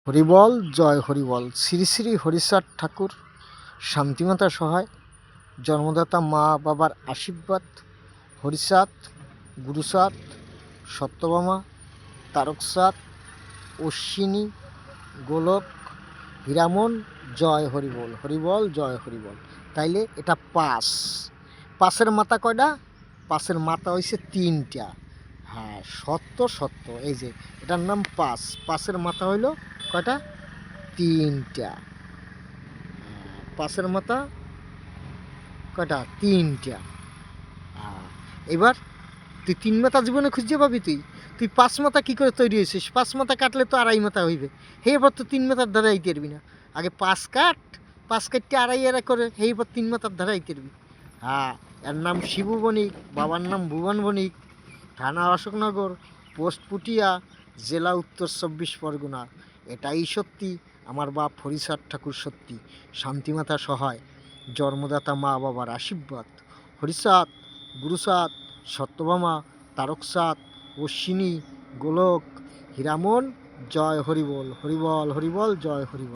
হরিবল জয় হরিবল। শ্রী শ্রী হরিচাঁদ ঠাকুর, শান্তিমাতা সহায়, জন্মদাতা মা বাবার আশীর্বাদ, হরিচাঁদ, গুরুচাঁদ, সত্যভামা, তারকচাঁদ, অশ্বিনী, গোলক, হীরামন, জয় হরিবল। হরিবল জয় হরিবল। তাইলে এটা পাঁচ। পাঁচের মাথা কয়টা? পাঁচের মাথা হয়েছে তিনটা। হ্যাঁ, সত্য সত্য। এই যে এটার নাম পাঁচ। পাঁচের মাথা হইল কয়টা? তিনটা। পাঁচের মাথা কয়টা? তিনটা। এবার তুই তিন মাথা জীবনে খুঁজে পাবি। তুই পাঁচ মাথা কী করে তৈরি হয়েছিস? পাঁচ মাথা কাটলে তো আড়াই মাথা হইবে। এবার তো তিন মাথার ধারা আইতে পারবি না। আগে পাঁচ কাট, পাঁচ কাটতে আড়াই এরা করে এইবার তিন মাথার ধারা আইতে পারবি। হ্যাঁ, এর নাম শিবু বণিক, বাবার নাম ভুবন বণিক, থানা অশোকনগর, পোস্ট পুটিয়া, জেলা উত্তর 24 পরগনা। এটাই সত্যি, আমার বাপ হরিচাঁদ ঠাকুর সত্যি, শান্তিমাতা সহায়, জন্মদাতা মা বাবার আশীর্বাদ। হরিচাঁদ, গুরুচাঁদ, সত্যভামা, তারকচাঁদ, অশ্বিনী, গোলক, হীরামন, জয় হরিবল। হরিবল হরিবল জয় হরিবল।